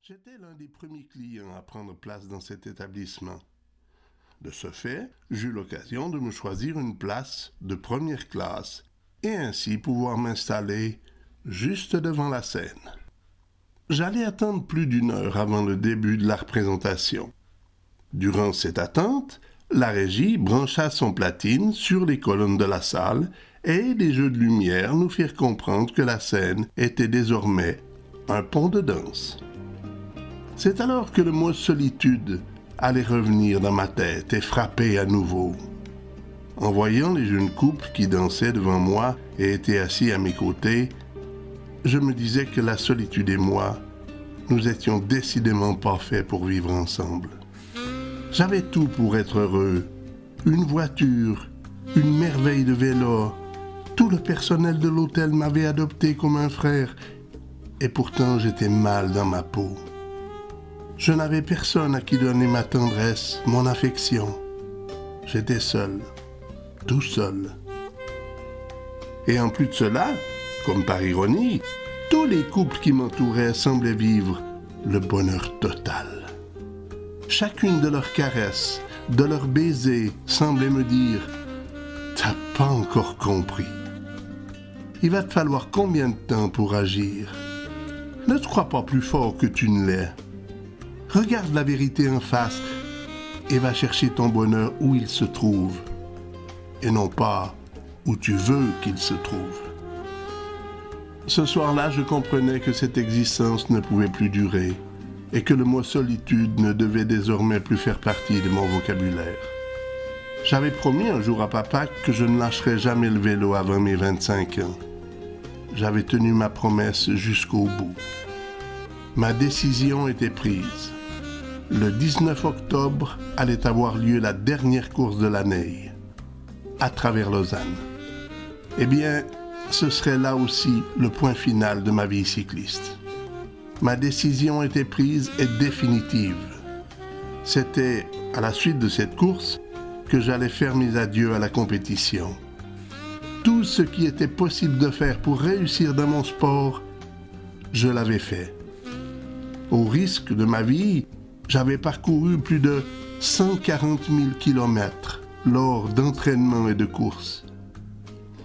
J'étais l'un des premiers clients à prendre place dans cet établissement. De ce fait, j'eus l'occasion de me choisir une place de première classe et ainsi pouvoir m'installer juste devant la scène. J'allais attendre plus d'1 heure avant le début de la représentation. Durant cette attente, la régie brancha son platine sur les colonnes de la salle et des jeux de lumière nous firent comprendre que la scène était désormais un pont de danse. C'est alors que le mot « solitude » allait revenir dans ma tête et frapper à nouveau. En voyant les jeunes couples qui dansaient devant moi et étaient assis à mes côtés, je me disais que la solitude et moi, nous étions décidément pas faits pour vivre ensemble. J'avais tout pour être heureux. Une voiture, une merveille de vélo. Tout le personnel de l'hôtel m'avait adopté comme un frère. Et pourtant, j'étais mal dans ma peau. Je n'avais personne à qui donner ma tendresse, mon affection. J'étais seul, tout seul. Et en plus de cela, comme par ironie, tous les couples qui m'entouraient semblaient vivre le bonheur total. Chacune de leurs caresses, de leurs baisers, semblait me dire « T'as pas encore compris. Il va te falloir combien de temps pour agir? Ne te crois pas plus fort que tu ne l'es. Regarde la vérité en face et va chercher ton bonheur où il se trouve, et non pas où tu veux qu'il se trouve. » Ce soir-là, je comprenais que cette existence ne pouvait plus durer et que le mot solitude ne devait désormais plus faire partie de mon vocabulaire. J'avais promis un jour à papa que je ne lâcherais jamais le vélo avant mes 25 ans. J'avais tenu ma promesse jusqu'au bout. Ma décision était prise. Le 19 octobre allait avoir lieu la dernière course de l'année, à travers Lausanne. Eh bien, ce serait là aussi le point final de ma vie cycliste. Ma décision était prise et définitive. C'était à la suite de cette course que j'allais faire mes adieux à la compétition. Tout ce qui était possible de faire pour réussir dans mon sport, je l'avais fait. Au risque de ma vie, j'avais parcouru plus de 140 000 kilomètres lors d'entraînements et de courses.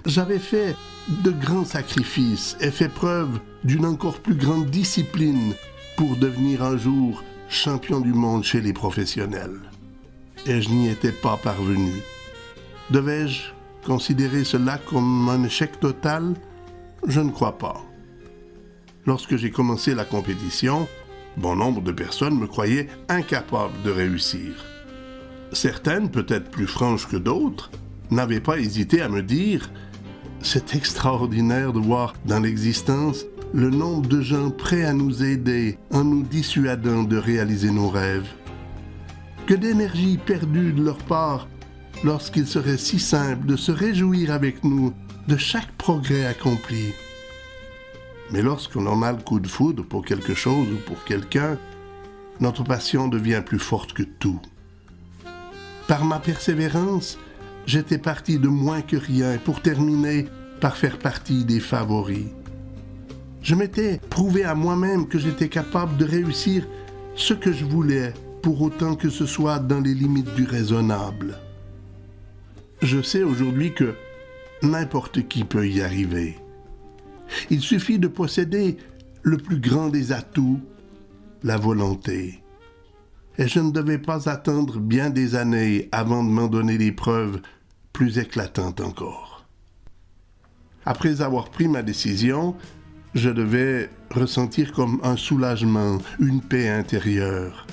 J'avais fait de grands sacrifices et fait preuve d'une encore plus grande discipline pour devenir un jour champion du monde chez les professionnels. Et je n'y étais pas parvenu. Devais-je considérer cela comme un échec total? Je ne crois pas. Lorsque j'ai commencé la compétition, bon nombre de personnes me croyaient incapable de réussir. Certaines, peut-être plus franches que d'autres, n'avaient pas hésité à me dire « C'est extraordinaire de voir dans l'existence le nombre de gens prêts à nous aider en nous dissuadant de réaliser nos rêves. Que d'énergie perdue de leur part lorsqu'il serait si simple de se réjouir avec nous de chaque progrès accompli. Mais lorsqu'on en a le coup de foudre pour quelque chose ou pour quelqu'un, notre passion devient plus forte que tout. Par ma persévérance, j'étais parti de moins que rien pour terminer par faire partie des favoris. Je m'étais prouvé à moi-même que j'étais capable de réussir ce que je voulais, pour autant que ce soit dans les limites du raisonnable. Je sais aujourd'hui que n'importe qui peut y arriver. Il suffit de posséder le plus grand des atouts, la volonté. Et je ne devais pas attendre bien des années avant de m'en donner des preuves plus éclatantes encore. Après avoir pris ma décision, je devais ressentir comme un soulagement, une paix intérieure.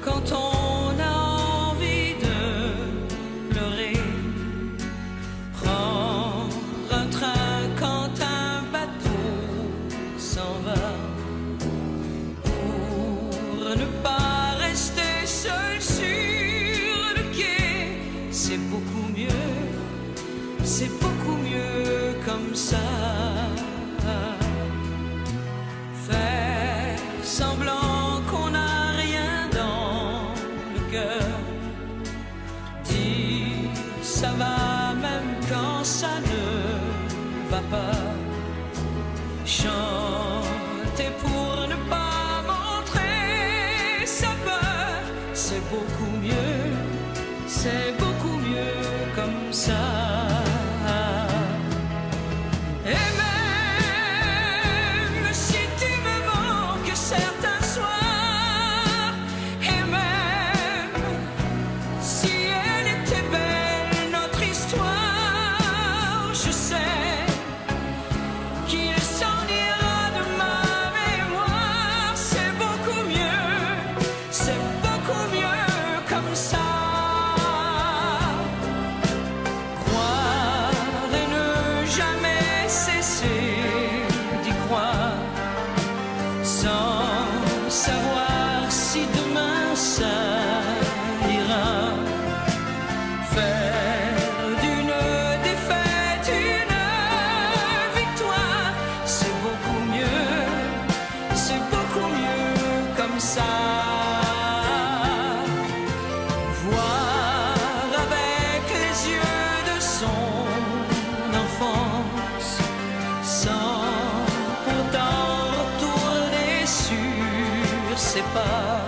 Quand on a envie de pleurer, prendre un train quand un bateau s'en va, pour ne pas rester seul sur le quai, c'est beaucoup mieux comme ça. va pas. Chanter pour ne pas montrer sa peur, c'est beaucoup mieux comme ça. Et même si tu me manques certains soirs, et même si elle était belle notre histoire, je sais qu'il s'en ira de ma mémoire. C'est beaucoup mieux comme ça. Croire et ne jamais cesser d'y croire, sans savoir si demain ça ira. Faire d'une défaite une victoire, c'est beaucoup mieux comme ça. Voir avec les yeux de son enfance, sans pourtant retourner sur ses pas.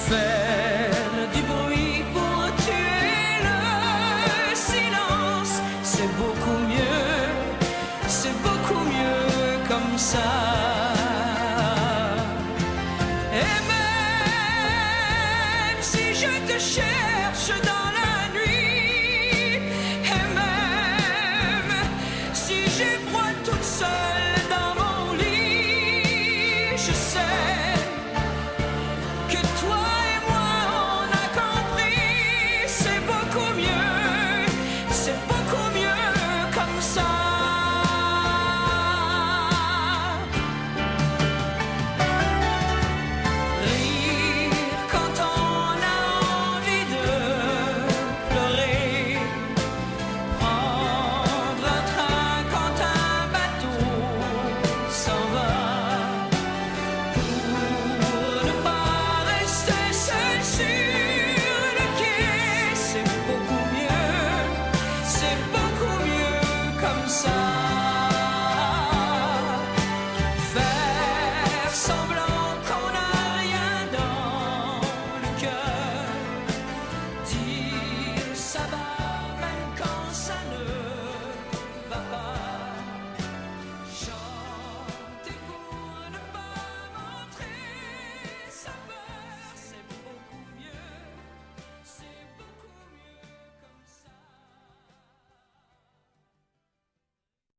Faire du bruit pour tuer le silence, c'est beaucoup mieux comme ça. Et même si je te cherche dans la nuit, et même si j'ai froid toute seule